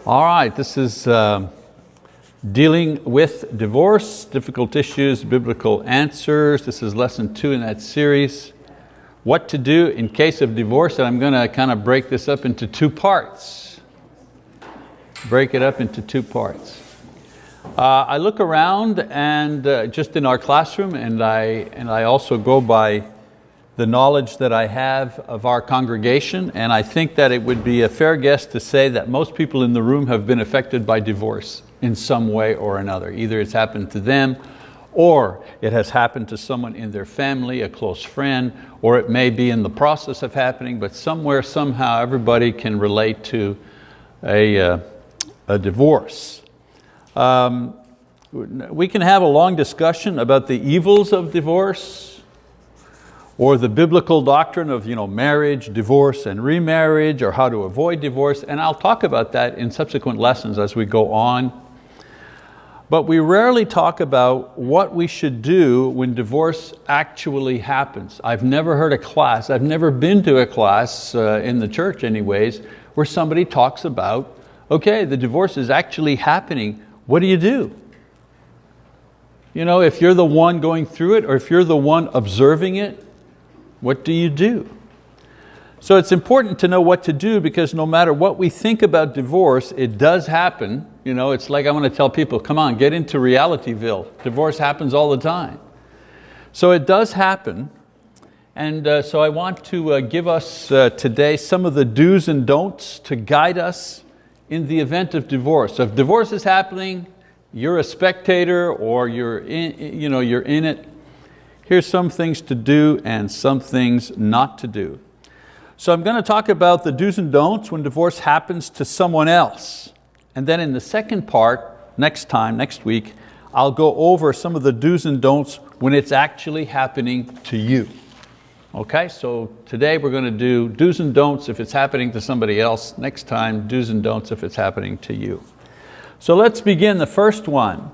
All right, this is dealing with divorce, difficult issues, biblical answers. This is lesson 2 in that series. What to do in case of divorce, and I'm going to kind of break this up into 2 parts. Break it up into 2 parts. I look around and just in our classroom, and I also go by the knowledge that I have of our congregation, and I think that it would be a fair guess to say that most people in the room have been affected by divorce in some way or another. Either it's happened to them, or it has happened to someone in their family, a close friend, or it may be in the process of happening, but somewhere, somehow, everybody can relate to a divorce. We can have a long discussion about the evils of divorce, or the biblical doctrine of marriage, divorce, and remarriage, or how to avoid divorce, and I'll talk about that in subsequent lessons as we go on. But we rarely talk about what we should do when divorce actually happens. I've never heard a class, I've never been to a class, in the church anyways, where somebody talks about, okay, the divorce is actually happening, what do you do? If you're the one going through it, or if you're the one observing it, what do you do? So it's important to know what to do, because no matter what we think about divorce, it does happen. It's like I want to tell people, come on, get into Realityville. Divorce happens all the time. So it does happen. And so I want to give us today some of the do's and don'ts to guide us in the event of divorce. So if divorce is happening, you're a spectator or you're in it, here's some things to do and some things not to do. So I'm going to talk about the do's and don'ts when divorce happens to someone else. And then in the second part, next week, I'll go over some of the do's and don'ts when it's actually happening to you. Okay, so today we're going to do do's and don'ts if it's happening to somebody else. Next time, do's and don'ts if it's happening to you. So let's begin the first one.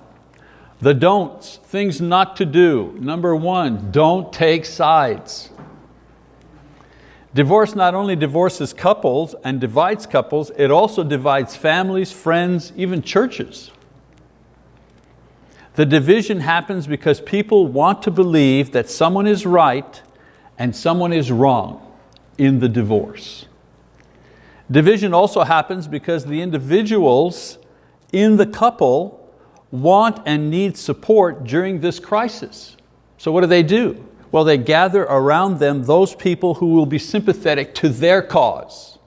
The don'ts, things not to do. Number 1, don't take sides. Divorce not only divorces couples and divides couples, it also divides families, friends, even churches. The division happens because people want to believe that someone is right and someone is wrong in the divorce. Division also happens because the individuals in the couple want and need support during this crisis. So what do? Well, they gather around them those people who will be sympathetic to their cause.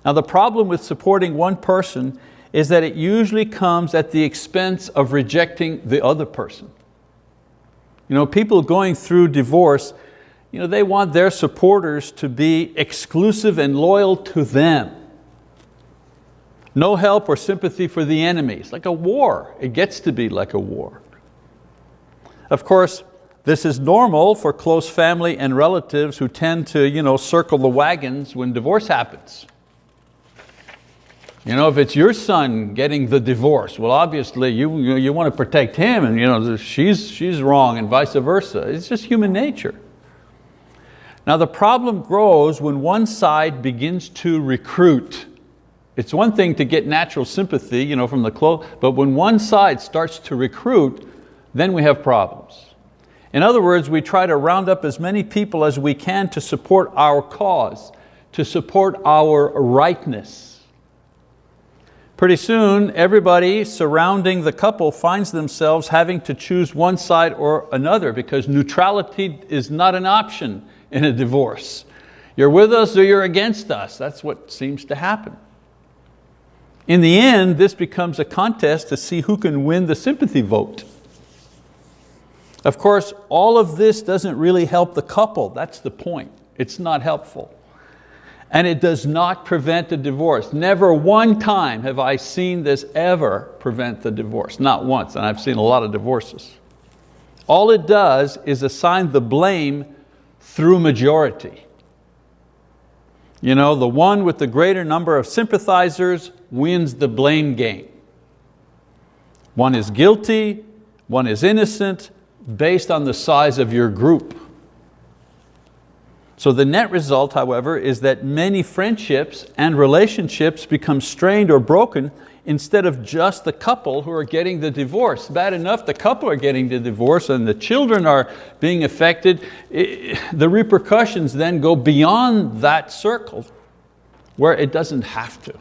Now the problem with supporting one person is that it usually comes at the expense of rejecting the other person. People going through divorce, they want their supporters to be exclusive and loyal to them. No help or sympathy for the enemy. It's like a war. It gets to be like a war. Of course, this is normal for close family and relatives who tend to circle the wagons when divorce happens. If it's your son getting the divorce, well obviously you want to protect him, and she's wrong and vice versa. It's just human nature. Now the problem grows when one side begins to recruit. It's one thing to get natural sympathy, from the close, but when one side starts to recruit, then we have problems. In other words, we try to round up as many people as we can to support our cause, to support our rightness. Pretty soon, everybody surrounding the couple finds themselves having to choose one side or another, because neutrality is not an option in a divorce. You're with us or you're against us. That's what seems to happen. In the end, this becomes a contest to see who can win the sympathy vote. Of course, all of this doesn't really help the couple. That's the point. It's not helpful. And it does not prevent the divorce. Never one time have I seen this ever prevent the divorce. Not once, and I've seen a lot of divorces. All it does is assign the blame through majority. The one with the greater number of sympathizers wins the blame game. One is guilty, one is innocent, based on the size of your group. So the net result, however, is that many friendships and relationships become strained or broken instead of just the couple who are getting the divorce. Bad enough the couple are getting the divorce and the children are being affected. The repercussions then go beyond that circle where it doesn't have to.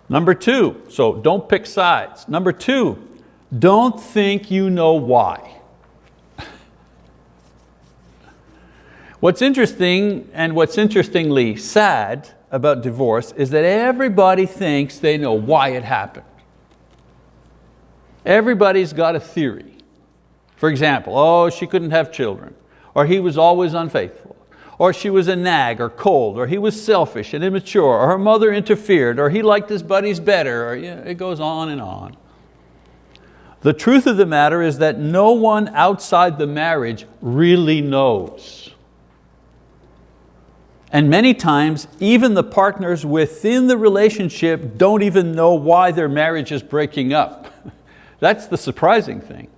Number two, so don't pick sides. Number two, don't think you know why. What's interesting and what's interestingly sad about divorce is that everybody thinks they know why it happened. Everybody's got a theory. For example, oh, she couldn't have children, or he was always unfaithful, or she was a nag or cold, or he was selfish and immature, or her mother interfered, or he liked his buddies better, or it goes on and on. The truth of the matter is that no one outside the marriage really knows. And many times, even the partners within the relationship don't even know why their marriage is breaking up. That's the surprising thing.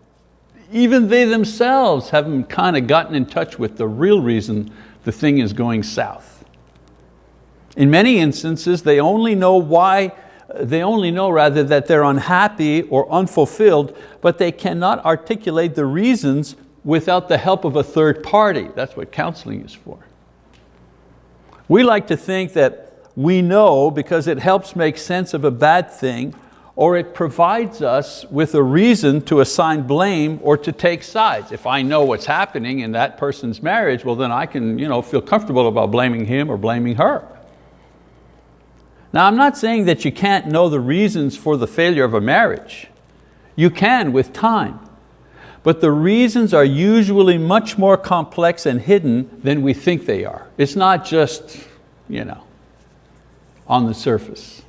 Even they themselves haven't kind of gotten in touch with the real reason the thing is going south. In many instances, they only know that they're unhappy or unfulfilled, but they cannot articulate the reasons without the help of a third party. That's what counseling is for. We like to think that we know because it helps make sense of a bad thing, or it provides us with a reason to assign blame or to take sides. If I know what's happening in that person's marriage, well then I can feel comfortable about blaming him or blaming her. Now I'm not saying that you can't know the reasons for the failure of a marriage. You can with time. But the reasons are usually much more complex and hidden than we think they are. It's not just, on the surface.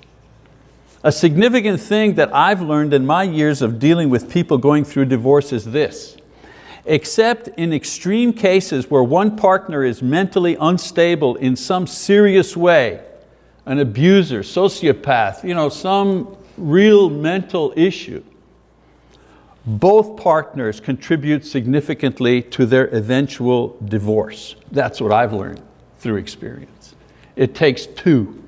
A significant thing that I've learned in my years of dealing with people going through divorce is this: except in extreme cases where one partner is mentally unstable in some serious way, an abuser, sociopath, some real mental issue, both partners contribute significantly to their eventual divorce. That's what I've learned through experience. It takes two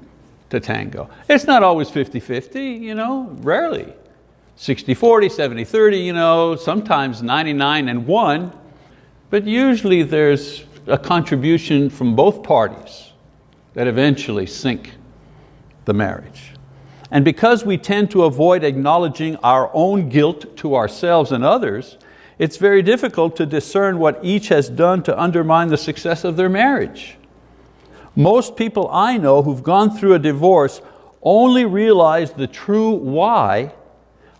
to tango. It's not always 50-50, rarely. 60-40, 70-30, sometimes 99-1, but usually there's a contribution from both parties that eventually sink the marriage. And because we tend to avoid acknowledging our own guilt to ourselves and others, it's very difficult to discern what each has done to undermine the success of their marriage. Most people I know who've gone through a divorce only realize the true why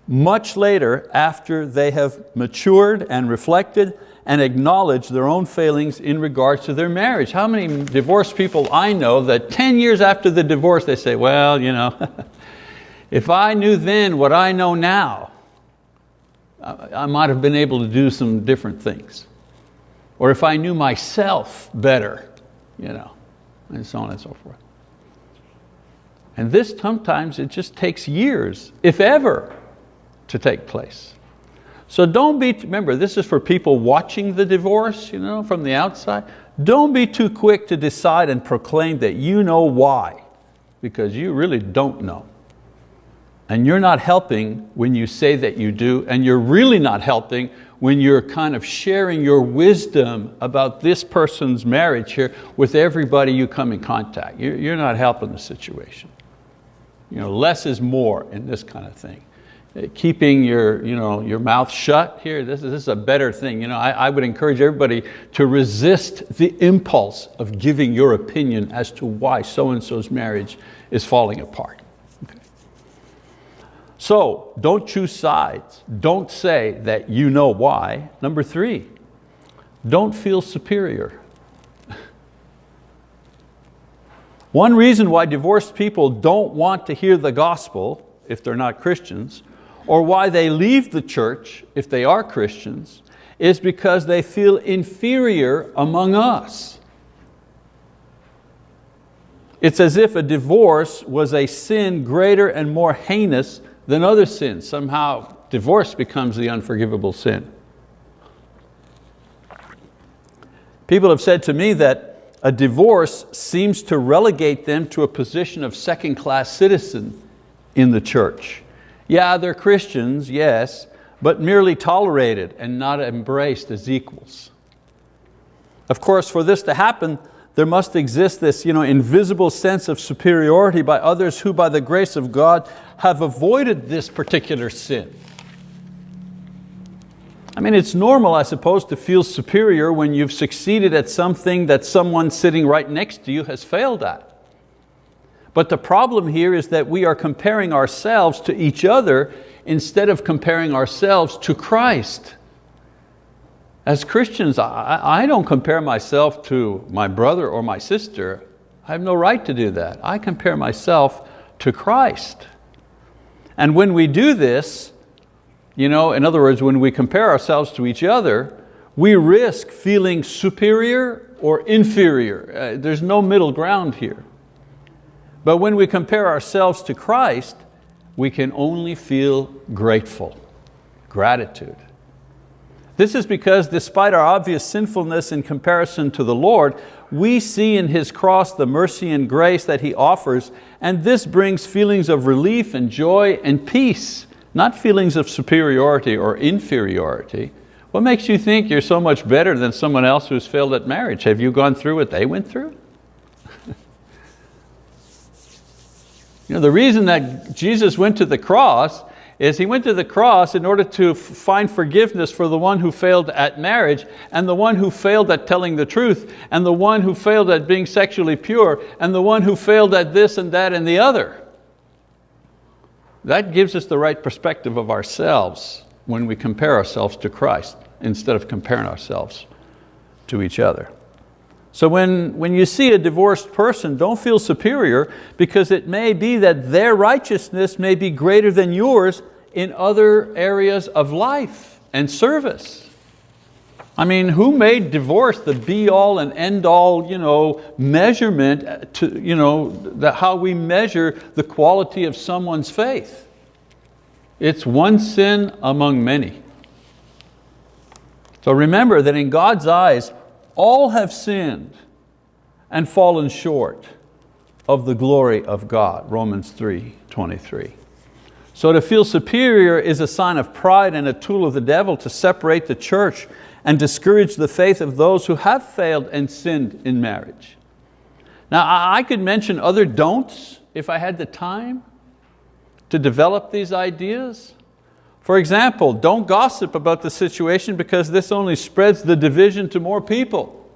much later, after they have matured and reflected and acknowledged their own failings in regards to their marriage. How many divorced people I know that 10 years after the divorce they say, well, if I knew then what I know now, I might have been able to do some different things. Or if I knew myself better, and so on and so forth. And this sometimes it just takes years, if ever, to take place. So remember, this is for people watching the divorce, from the outside. Don't be too quick to decide and proclaim that you know why, because you really don't know. And you're not helping when you say that you do, and you're really not helping when you're kind of sharing your wisdom about this person's marriage here with everybody you come in contact. You're not helping the situation. Less is more in this kind of thing. Keeping your mouth shut here, this is a better thing. I would encourage everybody to resist the impulse of giving your opinion as to why so-and-so's marriage is falling apart. So don't choose sides. Don't say that you know why. Number 3, don't feel superior. One reason why divorced people don't want to hear the gospel, if they're not Christians, or why they leave the church, if they are Christians, is because they feel inferior among us. It's as if a divorce was a sin greater and more heinous than other sins. Somehow divorce becomes the unforgivable sin. People have said to me that a divorce seems to relegate them to a position of second-class citizen in the church. Yeah, they're Christians, yes, but merely tolerated and not embraced as equals. Of course, for this to happen, there must exist this invisible sense of superiority by others who, by the grace of God, have avoided this particular sin. I mean, it's normal, I suppose, to feel superior when you've succeeded at something that someone sitting right next to you has failed at. But the problem here is that we are comparing ourselves to each other instead of comparing ourselves to Christ. As Christians, I don't compare myself to my brother or my sister. I have no right to do that. I compare myself to Christ. And when we do this, in other words, when we compare ourselves to each other, we risk feeling superior or inferior. There's no middle ground here. But when we compare ourselves to Christ, we can only feel grateful, gratitude. This is because despite our obvious sinfulness in comparison to the Lord, we see in His cross the mercy and grace that He offers, and this brings feelings of relief and joy and peace, not feelings of superiority or inferiority. What makes you think you're so much better than someone else who's failed at marriage? Have you gone through what they went through? The reason that Jesus went to the cross is He went to the cross in order to find forgiveness for the one who failed at marriage, and the one who failed at telling the truth, and the one who failed at being sexually pure, and the one who failed at this and that and the other. That gives us the right perspective of ourselves when we compare ourselves to Christ instead of comparing ourselves to each other. So when you see a divorced person, don't feel superior, because it may be that their righteousness may be greater than yours in other areas of life and service. I mean, who made divorce the be-all and end-all measurement to how we measure the quality of someone's faith? It's one sin among many. So remember that in God's eyes, all have sinned and fallen short of the glory of God, Romans 3:23. So to feel superior is a sign of pride and a tool of the devil to separate the church and discourage the faith of those who have failed and sinned in marriage. Now, I could mention other don'ts if I had the time to develop these ideas. For example, don't gossip about the situation, because this only spreads the division to more people.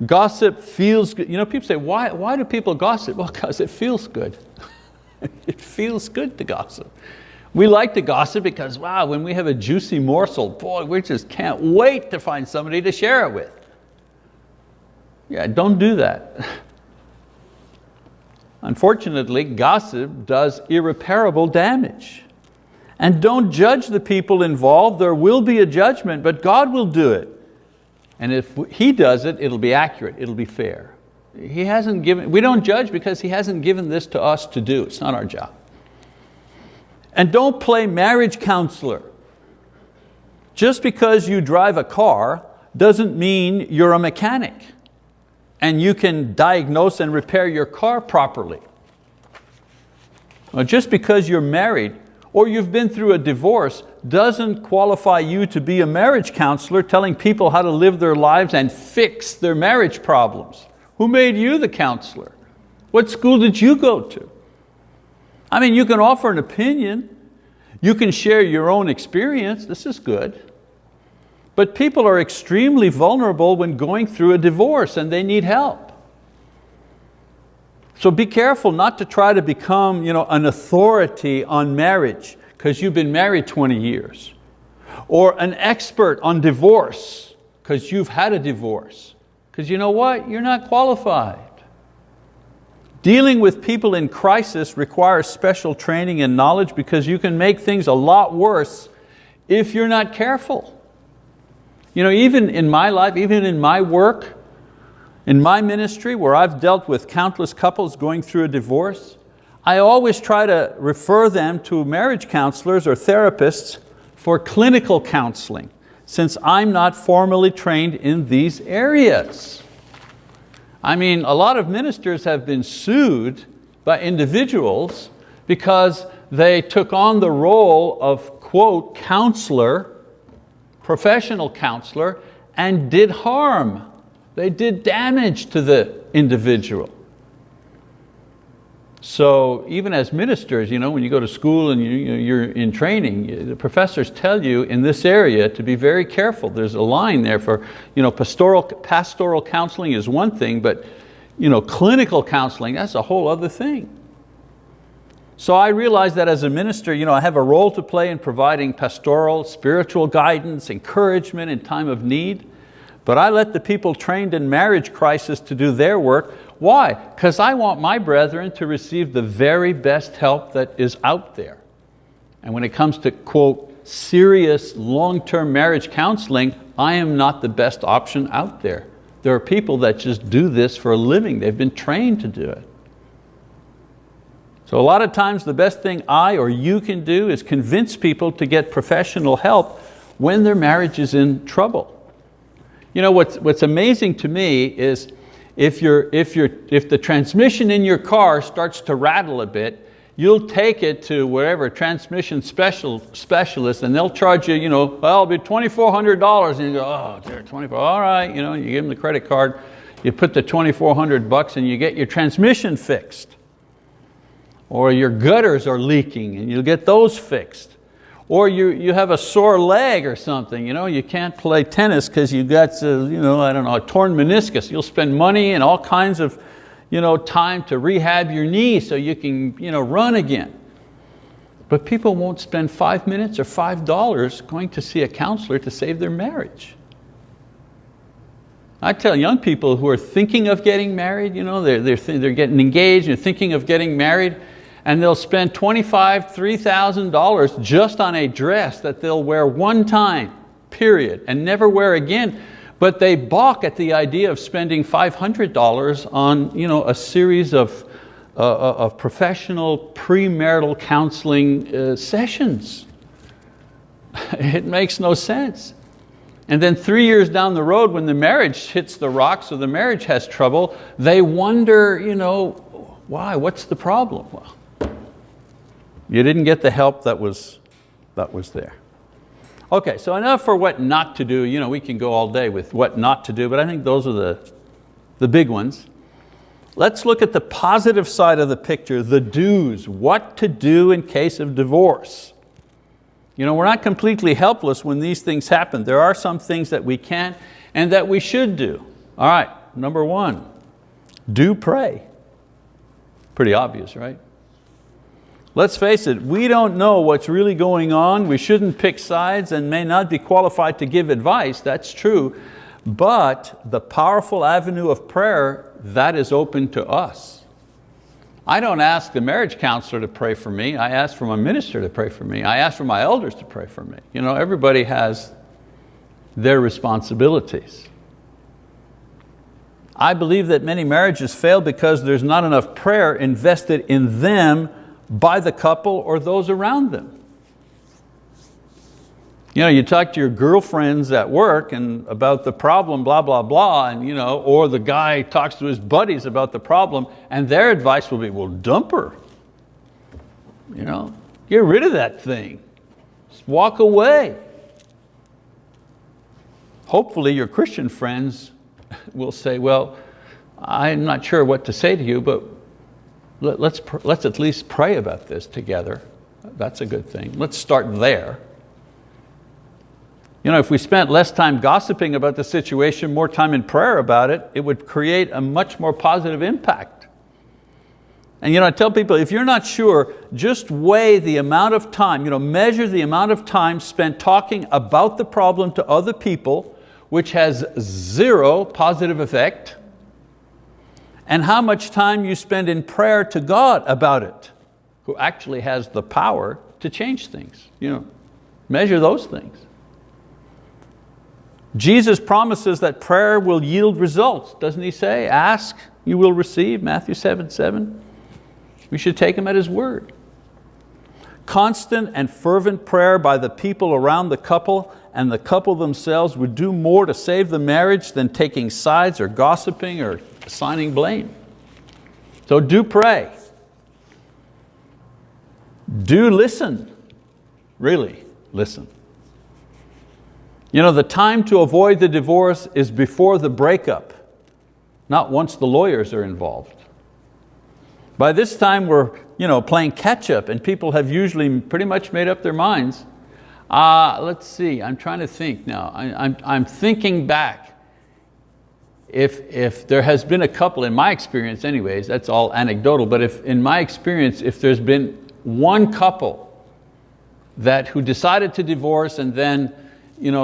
Gossip feels good. People say, why do people gossip? Well, because it feels good. It feels good to gossip. We like to gossip because, wow, when we have a juicy morsel, boy, we just can't wait to find somebody to share it with. Yeah, don't do that. Unfortunately, gossip does irreparable damage. And don't judge the people involved. There will be a judgment, but God will do it. And if He does it, it'll be accurate, it'll be fair. We don't judge because He hasn't given this to us to do. It's not our job. And don't play marriage counselor. Just because you drive a car doesn't mean you're a mechanic and you can diagnose and repair your car properly. Well, just because you're married or you've been through a divorce doesn't qualify you to be a marriage counselor telling people how to live their lives and fix their marriage problems. Who made you the counselor? What school did you go to? I mean, you can offer an opinion. You can share your own experience. This is good. But people are extremely vulnerable when going through a divorce and they need help. So be careful not to try to become an authority on marriage because you've been married 20 years. Or an expert on divorce because you've had a divorce. Because you know what? You're not qualified. Dealing with people in crisis requires special training and knowledge because you can make things a lot worse if you're not careful. Even in my life, even in my work, in my ministry where I've dealt with countless couples going through a divorce, I always try to refer them to marriage counselors or therapists for clinical counseling since I'm not formally trained in these areas. I mean, a lot of ministers have been sued by individuals because they took on the role of, quote, counselor, professional counselor, and did harm. They did damage to the individual. So even as ministers, when you go to school and you're in training, the professors tell you in this area to be very careful. There's a line there for, pastoral counseling is one thing, but clinical counseling, that's a whole other thing. So I realized that as a minister, I have a role to play in providing pastoral, spiritual guidance, encouragement in time of need. But I let the people trained in marriage crisis to do their work. Why? Because I want my brethren to receive the very best help that is out there. And when it comes to, quote, serious long-term marriage counseling, I am not the best option out there. There are people that just do this for a living. They've been trained to do it. So a lot of times the best thing I or you can do is convince people to get professional help when their marriage is in trouble. What's amazing to me is if the transmission in your car starts to rattle a bit, you'll take it to wherever transmission specialist, and they'll charge you, it'll be $2,400, and you go, oh, dear, $24, all right, you give them the credit card, you put the $2,400 and you get your transmission fixed. Or your gutters are leaking and you'll get those fixed. Or you have a sore leg or something, you can't play tennis because you got, a torn meniscus. You'll spend money and all kinds of, time to rehab your knee so you can, run again. But people won't spend 5 minutes or $5 going to see a counselor to save their marriage. I tell young people who are thinking of getting married, they're getting engaged and thinking of getting married, and they'll spend $2,500, $3,000 just on a dress that they'll wear one time, period, and never wear again. But they balk at the idea of spending $500 on a series of professional premarital counseling sessions. It makes no sense. And then 3 years down the road, when the marriage hits the rocks or the marriage has trouble, they wonder, why? What's the problem? Well, you didn't get the help that was there. Okay, so enough for what not to do. We can go all day with what not to do, but I think those are the big ones. Let's look at the positive side of the picture, the do's, what to do in case of divorce. We're not completely helpless when these things happen. There are some things that we can and that we should do. All right, number one, do pray. Pretty obvious, right? Let's face it, we don't know what's really going on. We shouldn't pick sides and may not be qualified to give advice, that's true. But the powerful avenue of prayer, that is open to us. I don't ask the marriage counselor to pray for me. I ask for my minister to pray for me. I ask for my elders to pray for me. Everybody has their responsibilities. I believe that many marriages fail because there's not enough prayer invested in them by the couple or those around them. You talk to your girlfriends at work and about the problem, blah, blah, blah, and or the guy talks to his buddies about the problem, and their advice will be, well, dump her. Get rid of that thing. Just walk away. Hopefully your Christian friends will say, well, I'm not sure what to say to you, but let's at least pray about this together. That's a good thing. Let's start there. If we spent less time gossiping about the situation, more time in prayer about it, it would create a much more positive impact. And I tell people, if you're not sure, just weigh the amount of time, measure the amount of time spent talking about the problem to other people, which has zero positive effect, and how much time you spend in prayer to God about it, who actually has the power to change things. Measure those things. Jesus promises that prayer will yield results. Doesn't He say, ask, you will receive, Matthew 7:7? We should take Him at His word. Constant and fervent prayer by the people around the couple and the couple themselves would do more to save the marriage than taking sides or gossiping or assigning blame. So do pray. Do listen. Really listen. You know, the time to avoid the divorce is before the breakup, not once the lawyers are involved. By this time we're playing catch up and people have usually pretty much made up their minds. Let's see, I'm trying to think now. I'm thinking back. If there has been a couple, in my experience anyways, that's all anecdotal, but in my experience, if there's been one couple who decided to divorce and then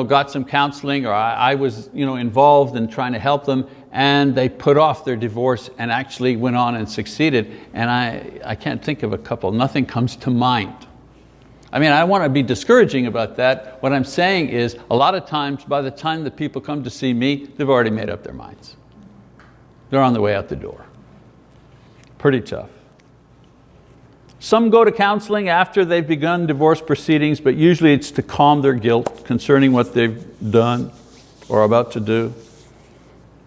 got some counseling, or I was involved in trying to help them, and they put off their divorce and actually went on and succeeded, and I can't think of a couple, nothing comes to mind. I mean, I don't want to be discouraging about that. What I'm saying is, a lot of times, by the time the people come to see me, they've already made up their minds. They're on their way out the door. Pretty tough. Some go to counseling after they've begun divorce proceedings, but usually it's to calm their guilt concerning what they've done or are about to do.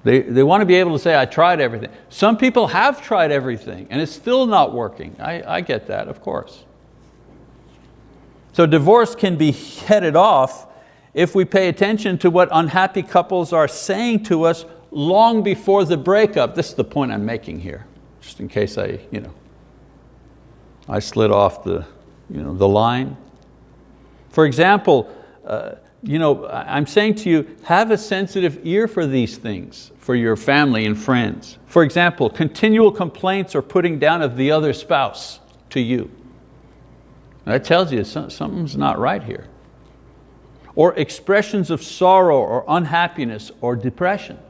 They want to be able to say, I tried everything. Some people have tried everything and it's still not working. I get that, of course. So divorce can be headed off if we pay attention to what unhappy couples are saying to us long before the breakup. This is the point I'm making here, just in case I slid off the line. For example, I'm saying to you, have a sensitive ear for these things, for your family and friends. For example, continual complaints or putting down of the other spouse to you. That tells you something's not right here. Or expressions of sorrow or unhappiness or depression.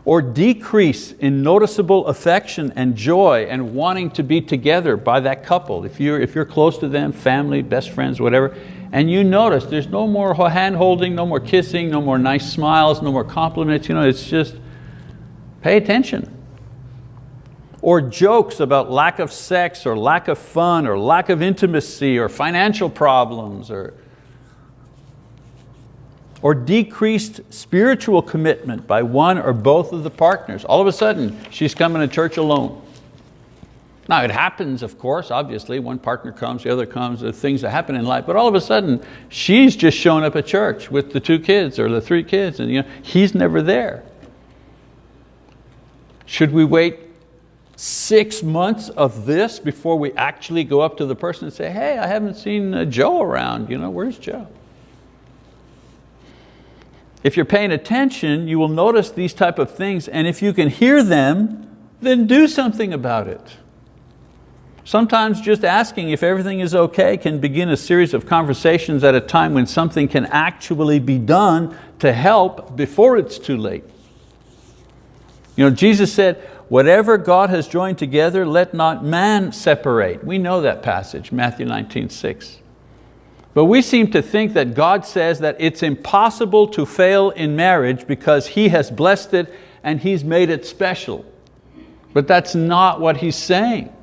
Or decrease in noticeable affection and joy and wanting to be together by that couple. If you're close to them, family, best friends, whatever, and you notice there's no more hand holding, no more kissing, no more nice smiles, no more compliments, it's just, pay attention. Or jokes about lack of sex or lack of fun or lack of intimacy or financial problems or decreased spiritual commitment by one or both of the partners. All of a sudden, she's coming to church alone. Now it happens, of course, obviously, one partner comes, the other comes, there are things that happen in life, but all of a sudden, she's just showing up at church with the 2 kids or the 3 kids, and he's never there. Should we wait 6 months of this before we actually go up to the person and say, hey, I haven't seen Joe around, where's Joe? If you're paying attention, you will notice these type of things, and if you can hear them, then do something about it. Sometimes just asking if everything is okay can begin a series of conversations at a time when something can actually be done to help before it's too late. Jesus said, whatever God has joined together, let not man separate. We know that passage, Matthew 19:6. But we seem to think that God says that it's impossible to fail in marriage because He has blessed it and He's made it special. But that's not what He's saying.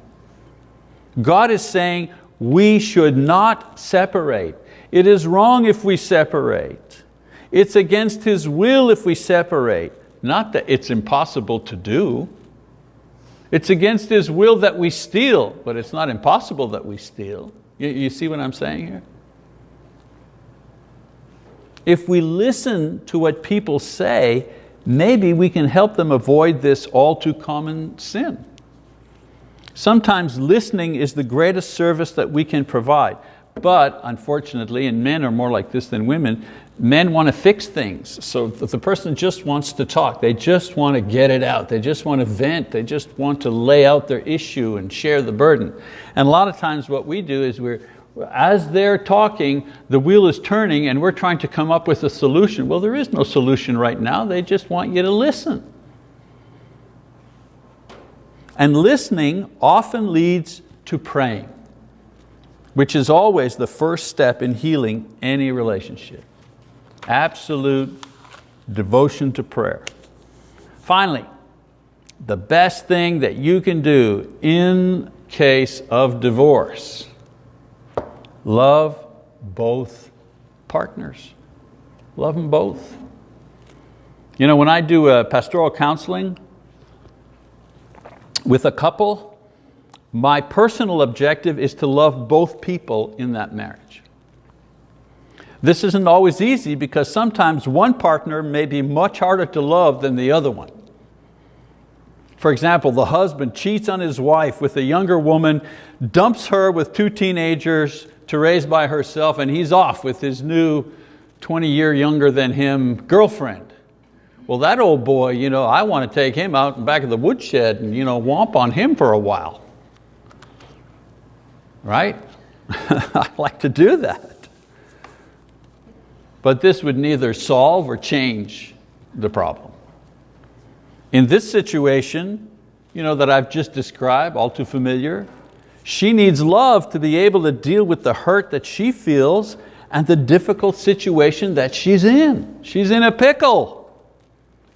God is saying we should not separate. It is wrong if we separate. It's against His will if we separate. Not that it's impossible to do. It's against His will that we steal, but it's not impossible that we steal. You see what I'm saying here? If we listen to what people say, maybe we can help them avoid this all too common sin. Sometimes listening is the greatest service that we can provide. But unfortunately, and men are more like this than women, men want to fix things. So if the person just wants to talk, they just want to get it out, they just want to vent, they just want to lay out their issue and share the burden. And a lot of times what we do is as they're talking, the wheel is turning and we're trying to come up with a solution. Well, there is no solution right now, they just want you to listen. And listening often leads to praying, which is always the first step in healing any relationship. Absolute devotion to prayer. Finally, the best thing that you can do in case of divorce, love both partners. Love them both. You know, when I do pastoral counseling with a couple, my personal objective is to love both people in that marriage. This isn't always easy because sometimes one partner may be much harder to love than the other one. For example, the husband cheats on his wife with a younger woman, dumps her with 2 teenagers to raise by herself, and he's off with his new 20-year younger than him girlfriend. Well, that old boy, you know, I want to take him out in the back of the woodshed and, you know, whomp on him for a while. Right? I like to do that. But this would neither solve or change the problem. In this situation, you know, that I've just described, all too familiar, she needs love to be able to deal with the hurt that she feels and the difficult situation that she's in. She's in a pickle.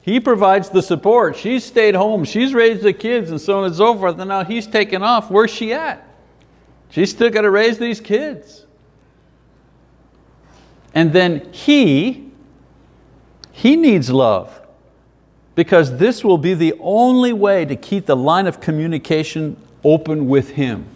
He provides the support. She's stayed home. She's raised the kids and so on and so forth. And now he's taken off. Where's she at? She's still got to raise these kids. And then he needs love, because this will be the only way to keep the line of communication open with him.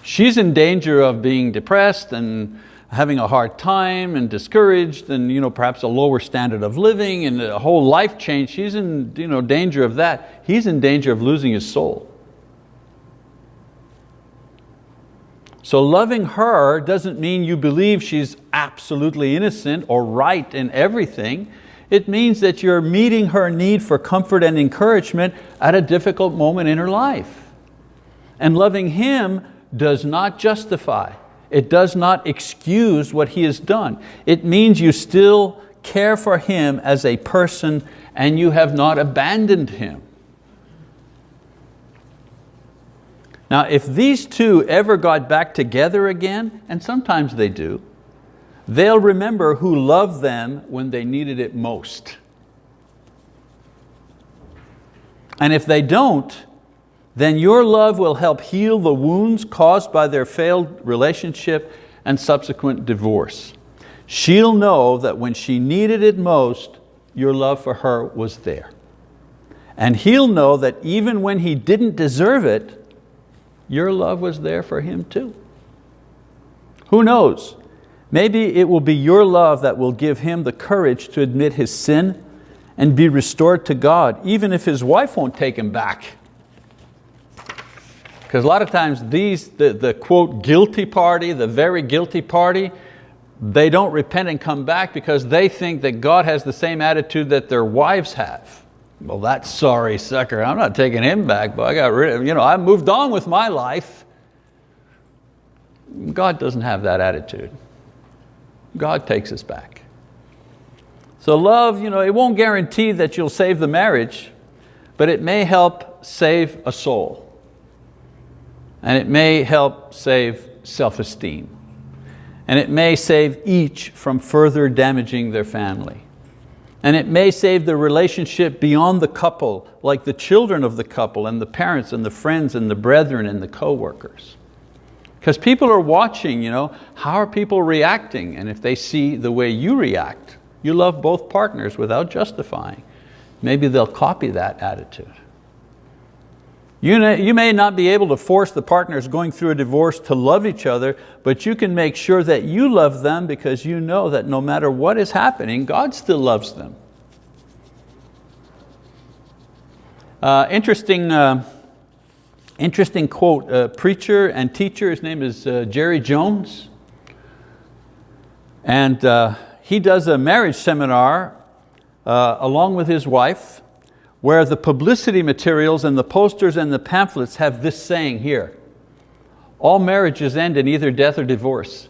She's in danger of being depressed and having a hard time and discouraged and, you know, perhaps a lower standard of living and a whole life change. She's in, you know, danger of that. He's in danger of losing his soul. So loving her doesn't mean you believe she's absolutely innocent or right in everything. It means that you're meeting her need for comfort and encouragement at a difficult moment in her life. And loving him does not justify. It does not excuse what he has done. It means you still care for him as a person and you have not abandoned him. Now, if these two ever got back together again, and sometimes they do, they'll remember who loved them when they needed it most. And if they don't, then your love will help heal the wounds caused by their failed relationship and subsequent divorce. She'll know that when she needed it most, your love for her was there. And he'll know that even when he didn't deserve it, your love was there for him too. Who knows? Maybe it will be your love that will give him the courage to admit his sin and be restored to God, even if his wife won't take him back. Because a lot of times the quote guilty party, the very guilty party, they don't repent and come back because they think that God has the same attitude that their wives have. Well, that sorry sucker, I'm not taking him back, but I got rid of him. You know, I moved on with my life. God doesn't have that attitude. God takes us back. So love, you know, it won't guarantee that you'll save the marriage, but it may help save a soul. And it may help save self-esteem. And it may save each from further damaging their family. And it may save the relationship beyond the couple, like the children of the couple and the parents and the friends and the brethren and the co-workers. Because people are watching, you know, how are people reacting? And if they see the way you react, you love both partners without justifying, maybe they'll copy that attitude. You may not be able to force the partners going through a divorce to love each other, but you can make sure that you love them because you know that no matter what is happening, God still loves them. Interesting quote, preacher and teacher, his name is Jerry Jones. And he does a marriage seminar along with his wife, where the publicity materials and the posters and the pamphlets have this saying here: all marriages end in either death or divorce.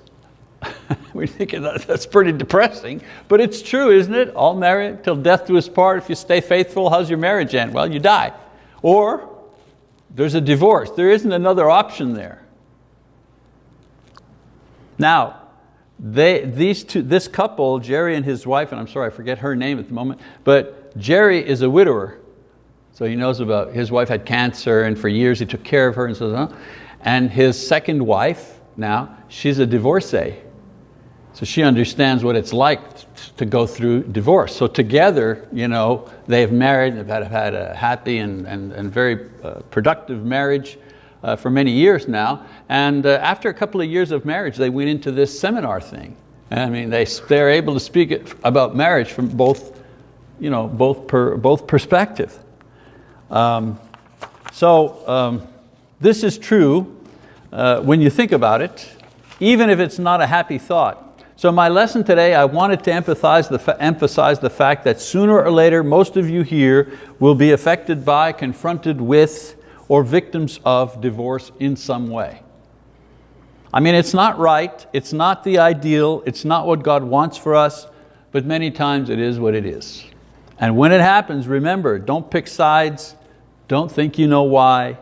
We think that's pretty depressing, but it's true, isn't it? All married till death do us part. If you stay faithful, how's your marriage end? Well, you die. Or there's a divorce. There isn't another option there. Now, this couple, Jerry and his wife, and I'm sorry, I forget her name at the moment, but Jerry is a widower. So he knows about, his wife had cancer and for years he took care of her and so on. And his second wife now, she's a divorcee. So she understands what it's like to go through divorce. So together, they've married, they've had a happy and very productive marriage for many years now. And after a couple of years of marriage, they went into this seminar thing. I mean, they're able to speak about marriage from both perspectives. This is true when you think about it, even if it's not a happy thought. So my lesson today, I wanted to emphasize the fact that sooner or later, most of you here will be affected by, confronted with, or victims of divorce in some way. I mean, it's not right, it's not the ideal, it's not what God wants for us, but many times it is what it is. And when it happens, remember, don't pick sides, don't think you know why,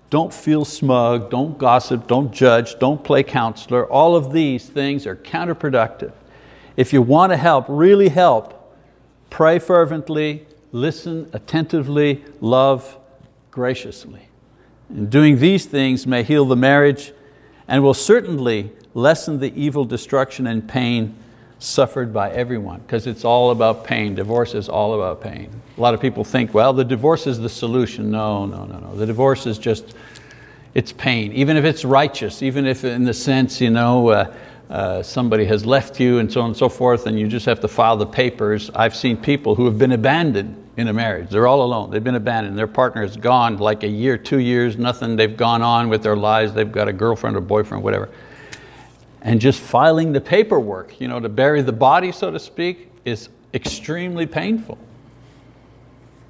don't feel smug, don't gossip, don't judge, don't play counselor. All of these things are counterproductive. If you want to help, really help, pray fervently, listen attentively, love graciously. And doing these things may heal the marriage and will certainly lessen the evil destruction and pain suffered by everyone, because it's all about pain. Divorce is all about pain. A lot of people think, well, the divorce is the solution. No. The divorce is just, it's pain. Even if it's righteous, even if in the sense, somebody has left you and so on and so forth, and you just have to file the papers. I've seen people who have been abandoned in a marriage. They're all alone, they've been abandoned. Their partner is gone like a year, 2 years, nothing. They've gone on with their lives. They've got a girlfriend or boyfriend, whatever. And just filing the paperwork, to bury the body, so to speak, is extremely painful.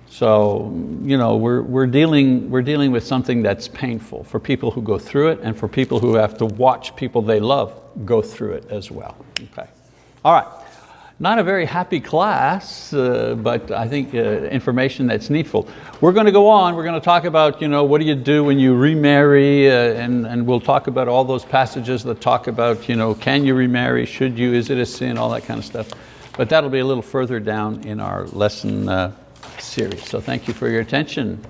So, we're dealing with something that's painful for people who go through it and for people who have to watch people they love go through it as well. Okay. All right. Not a very happy class, but I think information that's needful. We're going to go on. We're going to talk about, what do you do when you remarry, and we'll talk about all those passages that talk about, can you remarry, should you, is it a sin, all that kind of stuff. But that'll be a little further down in our lesson series. So thank you for your attention.